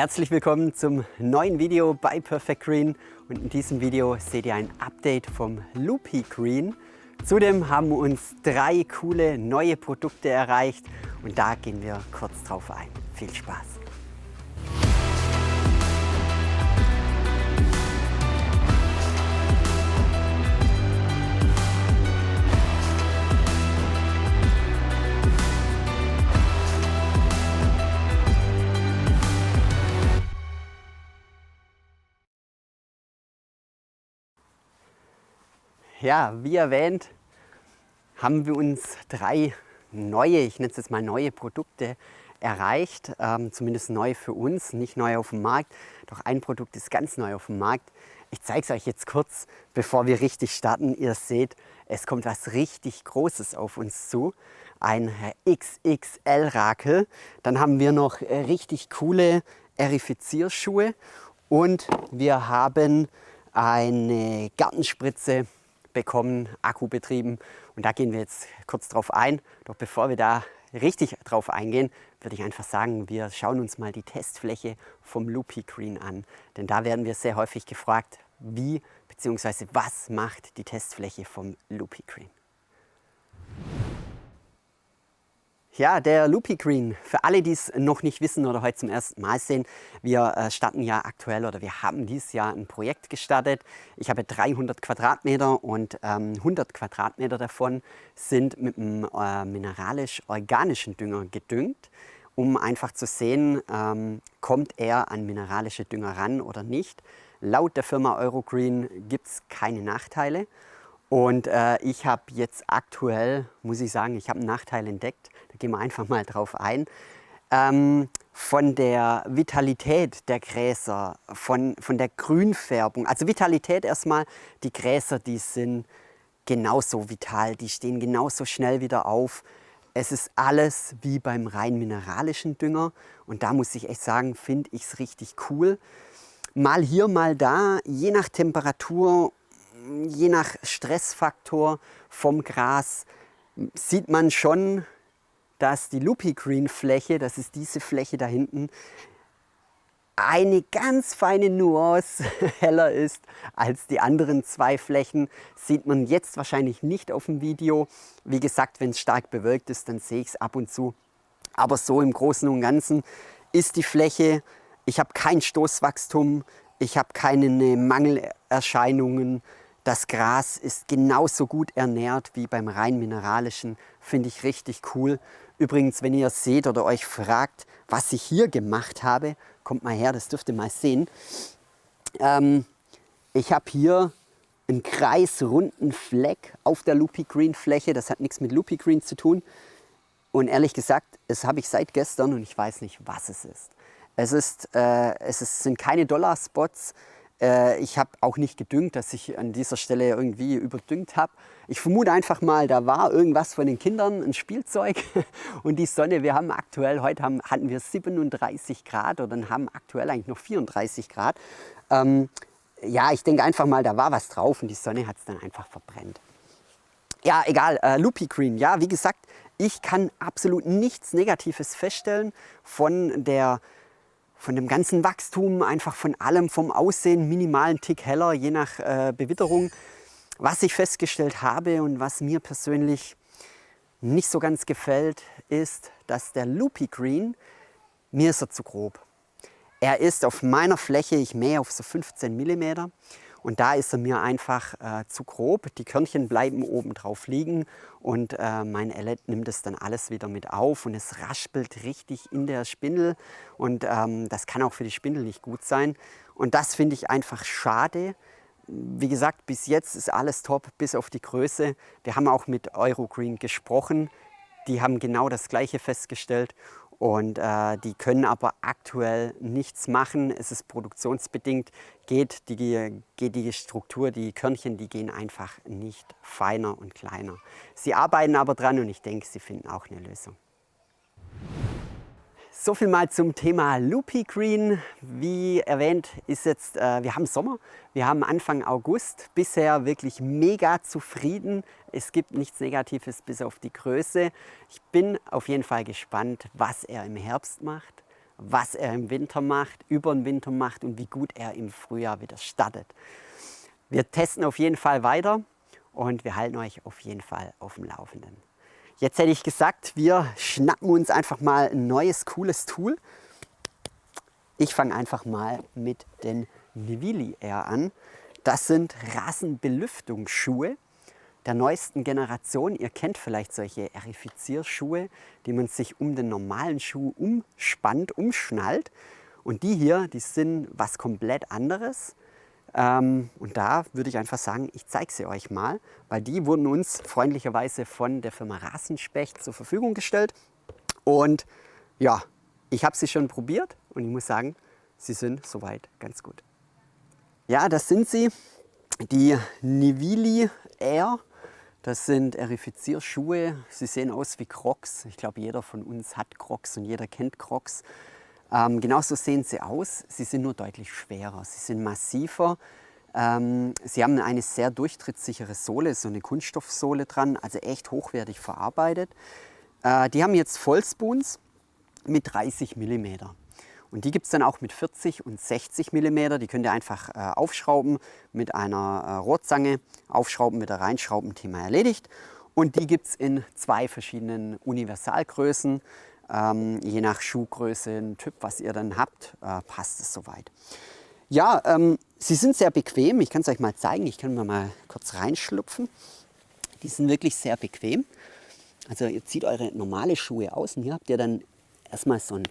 Herzlich willkommen zum neuen Video bei Perfect Green und in diesem Video seht ihr ein Update vom Loopy Green. Zudem haben uns 3 coole neue Produkte erreicht und da gehen wir kurz drauf ein. Viel Spaß! Ja, wie erwähnt, haben wir uns 3 neue, ich nenne es jetzt mal neue Produkte erreicht. Zumindest neu für uns, nicht neu auf dem Markt. Doch ein Produkt ist ganz neu auf dem Markt. Ich zeige es euch jetzt kurz, bevor wir richtig starten. Ihr seht, es kommt was richtig Großes auf uns zu. Ein XXL-Rakel. Dann haben wir noch richtig coole Aerifizierschuhe und wir haben eine Gartenspritze bekommen, Akku betrieben, und da gehen wir jetzt kurz drauf ein. Doch bevor wir da richtig drauf eingehen, würde ich einfach sagen, wir schauen uns mal die Testfläche vom Loopy Green an. Denn da werden wir sehr häufig gefragt, wie bzw. was macht die Testfläche vom Loopy Green. Ja, der Loopy Green, für alle, die es noch nicht wissen oder heute zum ersten Mal sehen, wir starten ja aktuell oder wir haben dieses Jahr ein Projekt gestartet. Ich habe 300 Quadratmeter und 100 Quadratmeter davon sind mit einem mineralisch-organischen Dünger gedüngt, um einfach zu sehen, kommt er an mineralische Dünger ran oder nicht. Laut der Firma Eurogreen gibt es keine Nachteile. Und ich habe jetzt aktuell, muss ich sagen, ich habe einen Nachteil entdeckt. Da gehen wir einfach mal drauf ein. Von der Vitalität der Gräser, von der Grünfärbung. Also Vitalität erstmal, die Gräser, die sind genauso vital, die stehen genauso schnell wieder auf. Es ist alles wie beim rein mineralischen Dünger. Und da muss ich echt sagen, finde ich es richtig cool. Mal hier, mal da, je nach Temperatur, je nach Stressfaktor vom Gras sieht man schon, dass die Loopy Green Fläche, das ist diese Fläche da hinten, eine ganz feine Nuance heller ist als die anderen 2 Flächen. Sieht man jetzt wahrscheinlich nicht auf dem Video. Wie gesagt, wenn es stark bewölkt ist, dann sehe ich es ab und zu. Aber so im Großen und Ganzen ist die Fläche, ich habe kein Stoßwachstum, ich habe keine Mangelerscheinungen. Das Gras ist genauso gut ernährt wie beim rein mineralischen, finde ich richtig cool. Übrigens, wenn ihr seht oder euch fragt, was ich hier gemacht habe, kommt mal her, das dürft ihr mal sehen. Ich habe hier einen kreisrunden Fleck auf der Loopy Green Fläche, das hat nichts mit Loopy Green zu tun. Und ehrlich gesagt, das habe ich seit gestern und ich weiß nicht, was es ist. Es sind keine Dollarspots. Ich habe auch nicht gedüngt, dass ich an dieser Stelle irgendwie überdüngt habe. Ich vermute einfach mal, da war irgendwas von den Kindern, ein Spielzeug. Und die Sonne, wir haben aktuell, heute hatten wir 37 Grad oder haben aktuell eigentlich noch 34 Grad. Ja, ich denke einfach mal, da war was drauf und die Sonne hat es dann einfach verbrennt. Ja, egal, Loopy Green, ja, wie gesagt, ich kann absolut nichts Negatives feststellen von dem ganzen Wachstum, einfach von allem, vom Aussehen, minimalen Tick heller, je nach Bewitterung. Was ich festgestellt habe und was mir persönlich nicht so ganz gefällt, ist, dass der Loopy Green, mir ist er zu grob. Er ist auf meiner Fläche, ich mähe auf so 15 mm und da ist er mir einfach zu grob. Die Körnchen bleiben oben drauf liegen und mein Ellet nimmt es dann alles wieder mit auf und es raspelt richtig in der Spindel und das kann auch für die Spindel nicht gut sein. Und das finde ich einfach schade. Wie gesagt, bis jetzt ist alles top, bis auf die Größe. Wir haben auch mit Eurogreen gesprochen. Die haben genau das Gleiche festgestellt. Und die können aber aktuell nichts machen. Es ist produktionsbedingt, geht die Struktur, die Körnchen, die gehen einfach nicht feiner und kleiner. Sie arbeiten aber dran und ich denke, sie finden auch eine Lösung. So viel mal zum Thema Loopy Green. Wie erwähnt ist jetzt, wir haben Sommer, wir haben Anfang August, bisher wirklich mega zufrieden. Es gibt nichts Negatives bis auf die Größe. Ich bin auf jeden Fall gespannt, was er im Herbst macht, was er im Winter macht, über den Winter macht und wie gut er im Frühjahr wieder startet. Wir testen auf jeden Fall weiter und wir halten euch auf jeden Fall auf dem Laufenden. Jetzt hätte ich gesagt, wir schnappen uns einfach mal ein neues, cooles Tool. Ich fange einfach mal mit den Nivili Air an. Das sind Rasenbelüftungsschuhe der neuesten Generation. Ihr kennt vielleicht solche Aerifizierschuhe, die man sich um den normalen Schuh umspannt, umschnallt. Und die hier, die sind was komplett anderes. Und da würde ich einfach sagen, ich zeige sie euch mal, weil die wurden uns freundlicherweise von der Firma Rasenspecht zur Verfügung gestellt. Und ja, ich habe sie schon probiert und ich muss sagen, sie sind soweit ganz gut. Ja, das sind sie, die Nivili Air. Das sind Aerifizierschuhe. Sie sehen aus wie Crocs. Ich glaube, jeder von uns hat Crocs und jeder kennt Crocs. Genauso sehen sie aus. Sie sind nur deutlich schwerer. Sie sind massiver. Sie haben eine sehr durchtrittssichere Sohle, so eine Kunststoffsohle dran, also echt hochwertig verarbeitet. Die haben jetzt Vollspoons mit 30 mm. Und die gibt es dann auch mit 40 und 60 mm. Die könnt ihr einfach aufschrauben mit einer Rohrzange, aufschrauben, wieder reinschrauben, Thema erledigt. Und die gibt es in 2 verschiedenen Universalgrößen. Je nach Schuhgröße, Typ, was ihr dann habt, passt es soweit. Ja, sie sind sehr bequem. Ich kann es euch mal zeigen. Ich kann mal kurz reinschlupfen. Die sind wirklich sehr bequem. Also ihr zieht eure normale Schuhe aus und hier habt ihr dann erstmal so ein...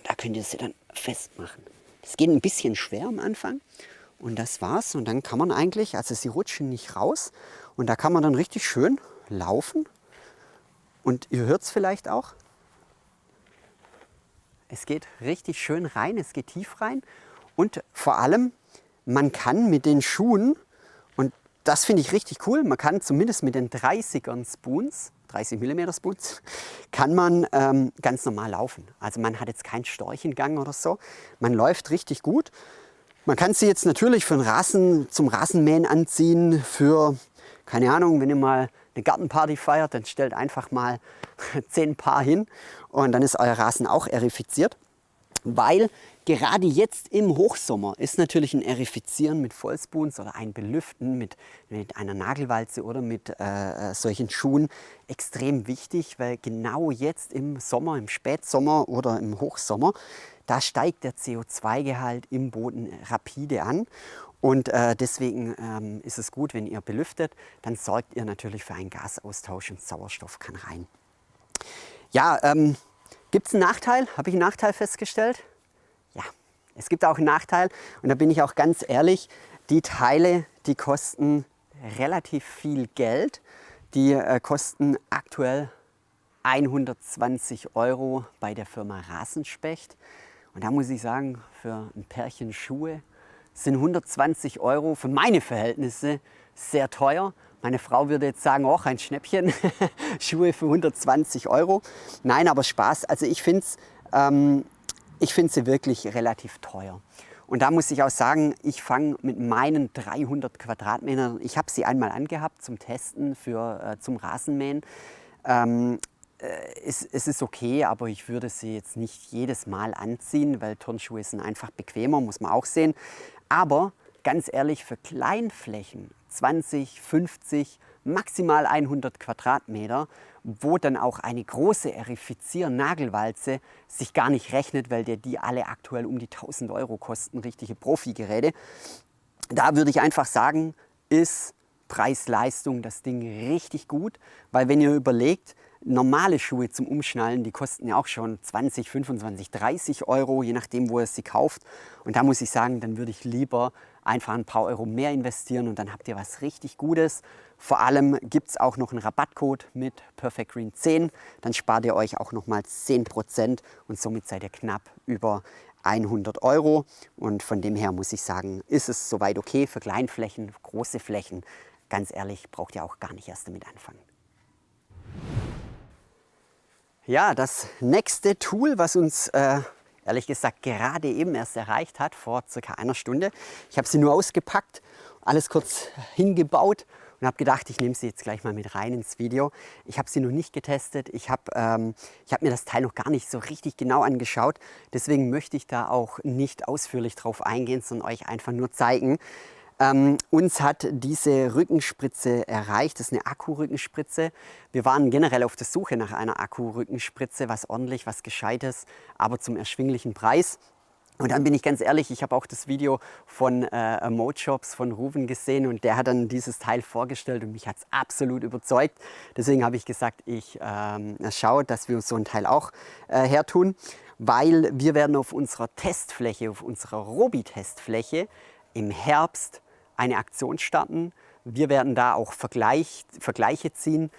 Da könnt ihr sie dann festmachen. Das geht ein bisschen schwer am Anfang und das war's. Und dann kann man eigentlich, also sie rutschen nicht raus und da kann man dann richtig schön laufen. Und ihr hört es vielleicht auch. Es geht richtig schön rein, es geht tief rein. Und vor allem, man kann mit den Schuhen, und das finde ich richtig cool, man kann zumindest mit den 30ern Spoons, 30 mm Spoons, kann man ganz normal laufen. Also man hat jetzt keinen Storchengang oder so. Man läuft richtig gut. Man kann sie jetzt natürlich für den Rasen, zum Rasenmähen anziehen, für, keine Ahnung, wenn ihr mal eine Gartenparty feiert, dann stellt einfach mal 10 Paar hin und dann ist euer Rasen auch aerifiziert. Weil gerade jetzt im Hochsommer ist natürlich ein Aerifizieren mit Vollspoons oder ein Belüften mit einer Nagelwalze oder mit solchen Schuhen extrem wichtig, weil genau jetzt im Sommer, im Spätsommer oder im Hochsommer, da steigt der CO2-Gehalt im Boden rapide an. Und deswegen ist es gut, wenn ihr belüftet, dann sorgt ihr natürlich für einen Gasaustausch und Sauerstoff kann rein. Ja, gibt es einen Nachteil? Habe ich einen Nachteil festgestellt? Ja, es gibt auch einen Nachteil und da bin ich auch ganz ehrlich, die Teile, die kosten relativ viel Geld. Die kosten aktuell 120 € bei der Firma Rasenspecht. Und da muss ich sagen, für ein Pärchen Schuhe sind 120 € für meine Verhältnisse sehr teuer. Meine Frau würde jetzt sagen, auch ein Schnäppchen, Schuhe für 120 €. Nein, aber Spaß. Also ich finde sie wirklich relativ teuer. Und da muss ich auch sagen, ich fange mit meinen 300 Quadratmetern, ich habe sie einmal angehabt zum Testen zum Rasenmähen. Es ist okay, aber ich würde sie jetzt nicht jedes Mal anziehen, weil Turnschuhe sind einfach bequemer, muss man auch sehen. Aber ganz ehrlich, für Kleinflächen, 20, 50, maximal 100 Quadratmeter, wo dann auch eine große Aerifizier-Nagelwalze sich gar nicht rechnet, weil die alle aktuell um die 1000 € kosten, richtige Profi-Geräte. Da würde ich einfach sagen, ist Preis-Leistung das Ding richtig gut, weil wenn ihr überlegt, normale Schuhe zum Umschnallen, die kosten ja auch schon 20, 25, 30 €, je nachdem, wo ihr sie kauft. Und da muss ich sagen, dann würde ich lieber einfach ein paar Euro mehr investieren und dann habt ihr was richtig Gutes. Vor allem gibt es auch noch einen Rabattcode mit Perfect Green 10. Dann spart ihr euch auch nochmal 10% und somit seid ihr knapp über 100 €. Und von dem her muss ich sagen, ist es soweit okay für Kleinflächen, große Flächen. Ganz ehrlich, braucht ihr auch gar nicht erst damit anfangen. Ja, das nächste Tool, was uns ehrlich gesagt gerade eben erst erreicht hat, vor circa einer Stunde. Ich habe sie nur ausgepackt, alles kurz hingebaut und habe gedacht, ich nehme sie jetzt gleich mal mit rein ins Video. Ich habe sie noch nicht getestet, ich habe mir das Teil noch gar nicht so richtig genau angeschaut, deswegen möchte ich da auch nicht ausführlich drauf eingehen, sondern euch einfach nur zeigen. Uns hat diese Rückenspritze erreicht, das ist eine Akku-Rückenspritze. Wir waren generell auf der Suche nach einer Akku-Rückenspritze, was ordentlich, was Gescheites, aber zum erschwinglichen Preis. Und dann bin ich ganz ehrlich, ich habe auch das Video von Mojops von Ruven gesehen und der hat dann dieses Teil vorgestellt und mich hat es absolut überzeugt. Deswegen habe ich gesagt, ich schaue, dass wir uns so ein Teil auch hertun, weil wir werden auf unserer Testfläche, auf unserer Robi-Testfläche im Herbst eine Aktion starten. Wir werden da auch Vergleiche ziehen.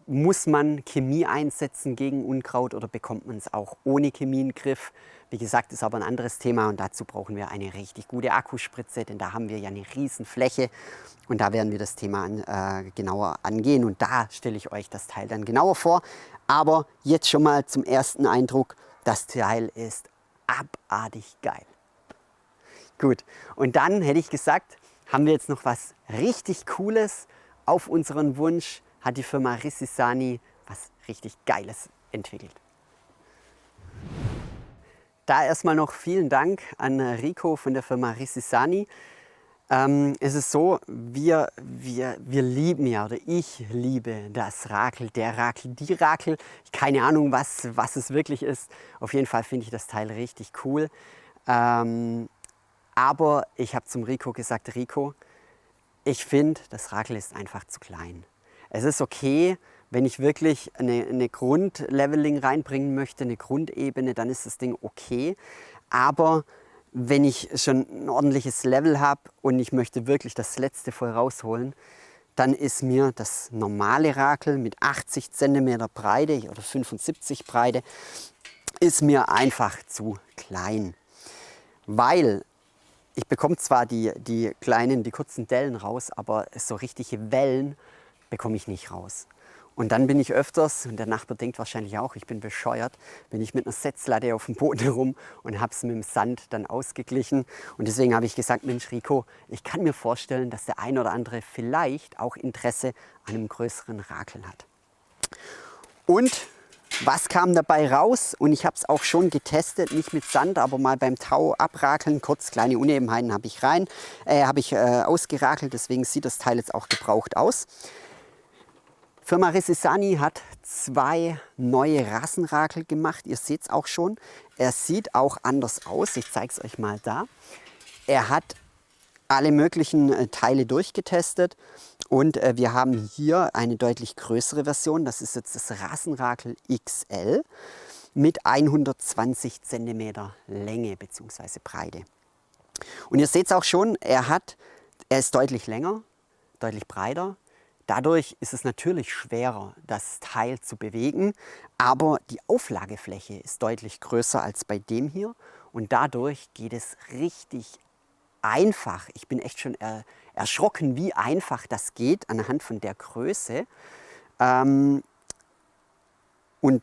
Muss man Chemie einsetzen gegen Unkraut oder bekommt man es auch ohne Chemie in den Griff? Wie gesagt, ist aber ein anderes Thema und dazu brauchen wir eine richtig gute Akkuspritze, denn da haben wir ja eine riesen Fläche und da werden wir das Thema genauer angehen und da stelle ich euch das Teil dann genauer vor. Aber jetzt schon mal zum ersten Eindruck, das Teil ist abartig geil. Gut, und dann hätte ich gesagt, haben wir jetzt noch was richtig Cooles. Auf unseren Wunsch hat die Firma Risisani was richtig Geiles entwickelt. Da erstmal noch vielen Dank an Rico von der Firma Risisani. Es ist so, wir lieben ja, oder ich liebe das Rakel, der Rakel, die Rakel. Keine Ahnung, was es wirklich ist. Auf jeden Fall finde ich das Teil richtig cool. Aber ich habe zum Rico gesagt, Rico, ich finde, das Rakel ist einfach zu klein. Es ist okay, wenn ich wirklich eine Grundleveling reinbringen möchte, eine Grundebene, dann ist das Ding okay. Aber wenn ich schon ein ordentliches Level habe und ich möchte wirklich das Letzte voll rausholen, dann ist mir das normale Rakel mit 80 cm Breite oder 75 Breite, ist mir einfach zu klein. Weil ich bekomme zwar die kurzen Dellen raus, aber so richtige Wellen bekomme ich nicht raus. Und dann bin ich öfters, und der Nachbar denkt wahrscheinlich auch, ich bin bescheuert, bin ich mit einer Setzlatte auf dem Boden herum und habe es mit dem Sand dann ausgeglichen. Und deswegen habe ich gesagt, Mensch Rico, ich kann mir vorstellen, dass der ein oder andere vielleicht auch Interesse an einem größeren Rakel hat. Und was kam dabei raus? Und ich habe es auch schon getestet, nicht mit Sand, aber mal beim Tau abrakeln, kurz kleine Unebenheiten habe ich ausgerakelt, deswegen sieht das Teil jetzt auch gebraucht aus. Firma Risisani hat 2 neue Rassenrakel gemacht, ihr seht es auch schon. Er sieht auch anders aus, ich zeige es euch mal da. Er hat alle möglichen Teile durchgetestet und wir haben hier eine deutlich größere Version. Das ist jetzt das Rassenrakel XL mit 120 cm Länge bzw. Breite. Und ihr seht es auch schon, er ist deutlich länger, deutlich breiter. Dadurch ist es natürlich schwerer, das Teil zu bewegen, aber die Auflagefläche ist deutlich größer als bei dem hier und dadurch geht es richtig einfach. Ich bin echt schon erschrocken, wie einfach das geht anhand von der Größe. Und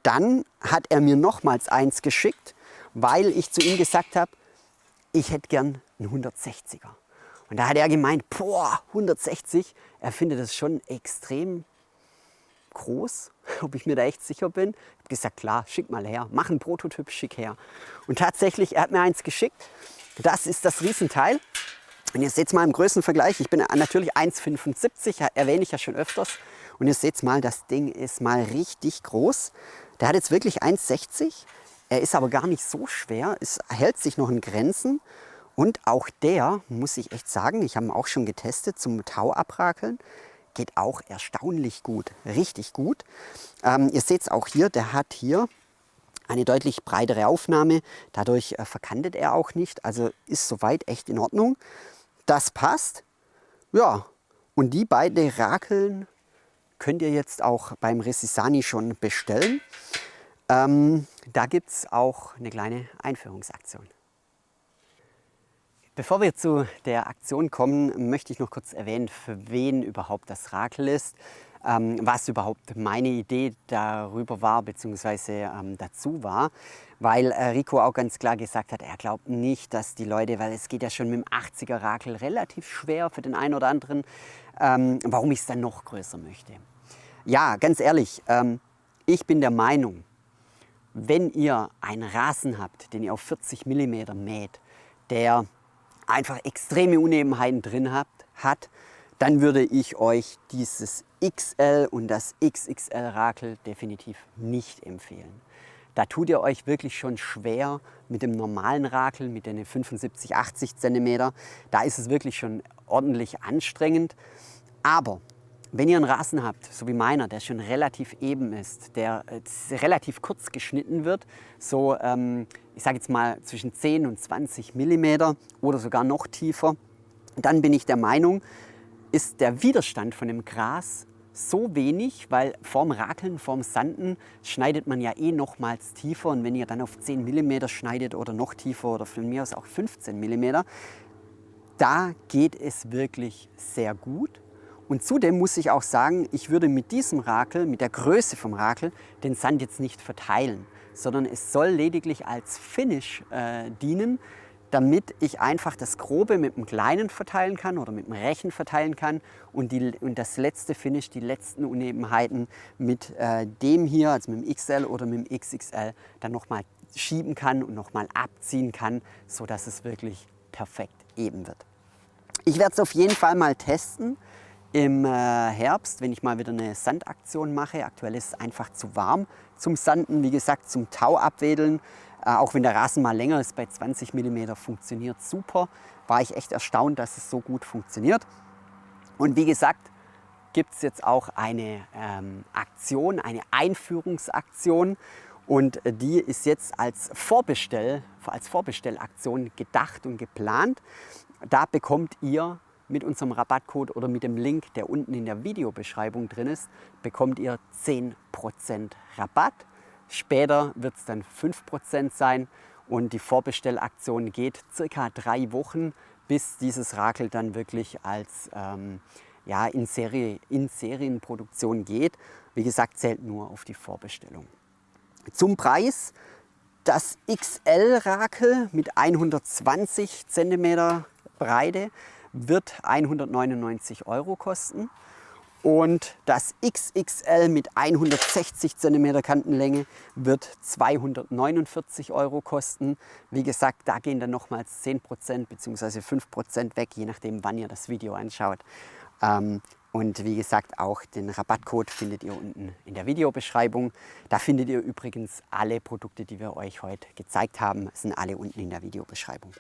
dann hat er mir nochmals eins geschickt, weil ich zu ihm gesagt habe, ich hätte gern einen 160er. Und da hat er gemeint, boah, 160, er findet das schon extrem groß, ob ich mir da echt sicher bin. Ich habe gesagt, klar, schick mal her, mach einen Prototyp, schick her. Und tatsächlich, er hat mir eins geschickt. Das ist das Riesenteil. Und ihr seht es mal im Größenvergleich, ich bin natürlich 1,75, erwähne ich ja schon öfters. Und ihr seht mal, das Ding ist mal richtig groß. Der hat jetzt wirklich 1,60. Er ist aber gar nicht so schwer, es hält sich noch in Grenzen. Und auch der, muss ich echt sagen, ich habe ihn auch schon getestet zum Tau abrakeln, geht auch erstaunlich gut, richtig gut. Ihr seht es auch hier, der hat hier eine deutlich breitere Aufnahme, dadurch verkantet er auch nicht, also ist soweit echt in Ordnung. Das passt. Ja, und die beiden Rakeln könnt ihr jetzt auch beim Risisani schon bestellen. Da gibt es auch eine kleine Einführungsaktion. Bevor wir zu der Aktion kommen, möchte ich noch kurz erwähnen, für wen überhaupt das Rakel ist, was überhaupt meine Idee darüber war, beziehungsweise dazu war, weil Rico auch ganz klar gesagt hat, er glaubt nicht, dass die Leute, weil es geht ja schon mit dem 80er Rakel relativ schwer für den einen oder anderen, warum ich es dann noch größer möchte. Ja, ganz ehrlich, ich bin der Meinung, wenn ihr einen Rasen habt, den ihr auf 40 mm mäht, der einfach extreme Unebenheiten drin hat, dann würde ich euch dieses XL und das XXL Rakel definitiv nicht empfehlen. Da tut ihr euch wirklich schon schwer mit dem normalen Rakel, mit den 75, 80 cm. Da ist es wirklich schon ordentlich anstrengend. Aber wenn ihr einen Rasen habt, so wie meiner, der schon relativ eben ist, der relativ kurz geschnitten wird, so ich sage jetzt mal zwischen 10 und 20 mm oder sogar noch tiefer, dann bin ich der Meinung, ist der Widerstand von dem Gras so wenig, weil vorm Rakeln, vorm Sanden schneidet man ja eh nochmals tiefer, und wenn ihr dann auf 10 mm schneidet oder noch tiefer oder von mir aus auch 15 mm, da geht es wirklich sehr gut. Und zudem muss ich auch sagen, ich würde mit diesem Rakel, mit der Größe vom Rakel, den Sand jetzt nicht verteilen, sondern es soll lediglich als Finish dienen, damit ich einfach das Grobe mit dem Kleinen verteilen kann oder mit dem Rechen verteilen kann und das letzte Finish, die letzten Unebenheiten mit dem hier, also mit dem XL oder mit dem XXL, dann nochmal schieben kann und nochmal abziehen kann, sodass es wirklich perfekt eben wird. Ich werde es auf jeden Fall mal testen im Herbst, wenn ich mal wieder eine Sandaktion mache. Aktuell ist es einfach zu warm zum Sanden, wie gesagt, zum Tau abwedeln. Auch wenn der Rasen mal länger ist, bei 20 mm funktioniert super. War ich echt erstaunt, dass es so gut funktioniert. Und wie gesagt, gibt es jetzt auch eine Aktion, eine Einführungsaktion. Und die ist jetzt als Vorbestellaktion gedacht und geplant. Da bekommt ihr mit unserem Rabattcode oder mit dem Link, der unten in der Videobeschreibung drin ist, bekommt ihr 10% Rabatt. Später wird es dann 5% sein, und die Vorbestellaktion geht circa 3 Wochen, bis dieses Rakel dann wirklich als in Serienproduktion geht. Wie gesagt, zählt nur auf die Vorbestellung. Zum Preis: das XL-Rakel mit 120 cm Breite wird 199 € kosten, und das XXL mit 160 cm Kantenlänge wird 249 € kosten. Wie gesagt, da gehen dann nochmals 10% bzw. 5% weg, je nachdem, wann ihr das Video anschaut. Und wie gesagt, auch den Rabattcode findet ihr unten in der Videobeschreibung. Da findet ihr übrigens alle Produkte, die wir euch heute gezeigt haben, sind alle unten in der Videobeschreibung.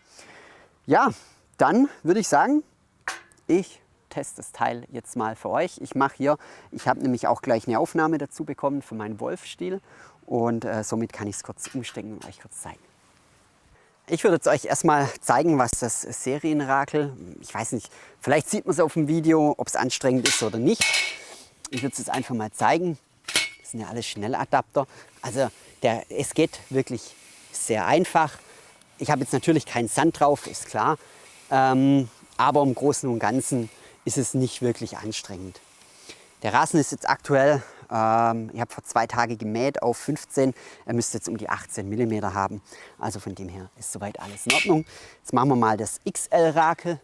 Ja, dann würde ich sagen, ich teste das Teil jetzt mal für euch. Ich habe nämlich auch gleich eine Aufnahme dazu bekommen für meinen Wolfstiel, und somit kann ich es kurz umstecken und euch kurz zeigen. Ich würde jetzt euch erstmal zeigen, was das Serienrakel, ich weiß nicht, vielleicht sieht man es auf dem Video, ob es anstrengend ist oder nicht. Ich würde es jetzt einfach mal zeigen. Das sind ja alles Schnelladapter. Also es geht wirklich sehr einfach. Ich habe jetzt natürlich keinen Sand drauf, ist klar. Aber im Großen und Ganzen ist es nicht wirklich anstrengend. Der Rasen ist jetzt aktuell, ich habe vor 2 Tagen gemäht auf 15, er müsste jetzt um die 18 mm haben. Also von dem her ist soweit alles in Ordnung. Jetzt machen wir mal das XL-Rakel.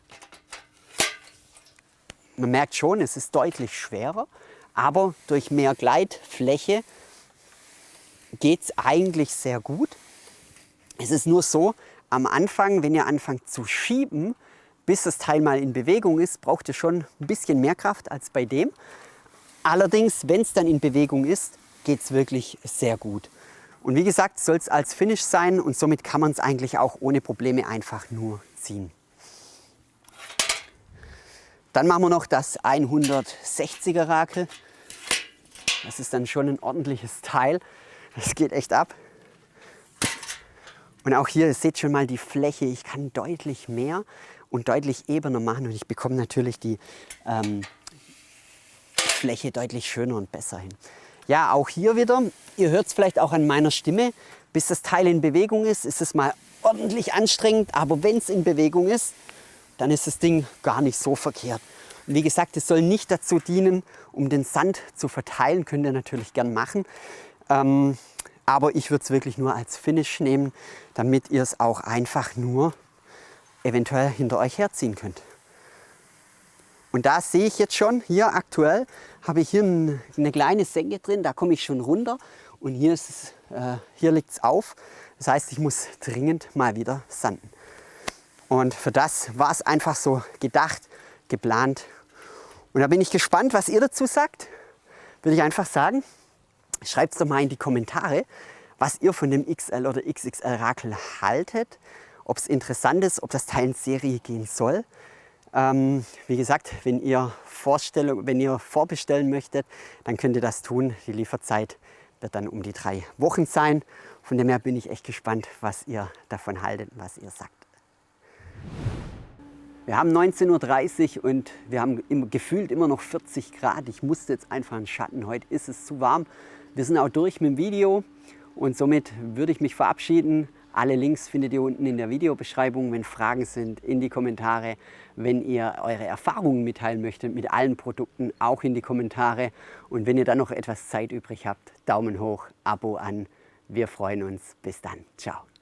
Man merkt schon, es ist deutlich schwerer, aber durch mehr Gleitfläche geht es eigentlich sehr gut. Es ist nur so, am Anfang, wenn ihr anfangt zu schieben, bis das Teil mal in Bewegung ist, braucht ihr schon ein bisschen mehr Kraft als bei dem. Allerdings, wenn es dann in Bewegung ist, geht es wirklich sehr gut. Und wie gesagt, soll es als Finish sein, und somit kann man es eigentlich auch ohne Probleme einfach nur ziehen. Dann machen wir noch das 160er Rakel. Das ist dann schon ein ordentliches Teil. Das geht echt ab. Und auch hier, ihr seht schon mal die Fläche. Ich kann deutlich mehr und deutlich ebener machen, und ich bekomme natürlich die Fläche deutlich schöner und besser hin. Ja, auch hier wieder, ihr hört es vielleicht auch an meiner Stimme, Bis das Teil in Bewegung ist es mal ordentlich anstrengend, aber wenn es in Bewegung ist, dann ist das Ding gar nicht so verkehrt. Und wie gesagt, es soll nicht dazu dienen, um den Sand zu verteilen, könnt ihr natürlich gern machen. Aber ich würde es wirklich nur als Finish nehmen, damit ihr es auch einfach nur eventuell hinter euch herziehen könnt. Und da sehe ich jetzt schon, hier aktuell habe ich hier eine kleine Senke drin, da komme ich schon runter und hier liegt es auf. Das heißt, ich muss dringend mal wieder sanden. Und für das war es einfach so gedacht, geplant. Und da bin ich gespannt, was ihr dazu sagt. Würde ich einfach sagen, schreibt es doch mal in die Kommentare, was ihr von dem XL oder XXL Rakel haltet. Ob es interessant ist, ob das Teil in Serie gehen soll. Wie gesagt, wenn ihr vorbestellen möchtet, dann könnt ihr das tun. Die Lieferzeit wird dann um die 3 Wochen sein. Von dem her bin ich echt gespannt, was ihr davon haltet und was ihr sagt. Wir haben 19:30 Uhr und wir haben gefühlt immer noch 40 Grad. Ich musste jetzt einfach in den Schatten. Heute ist es zu warm. Wir sind auch durch mit dem Video und somit würde ich mich verabschieden. Alle Links findet ihr unten in der Videobeschreibung. Wenn Fragen sind, in die Kommentare. Wenn ihr eure Erfahrungen mitteilen möchtet mit allen Produkten, auch in die Kommentare. Und wenn ihr dann noch etwas Zeit übrig habt, Daumen hoch, Abo an. Wir freuen uns. Bis dann. Ciao.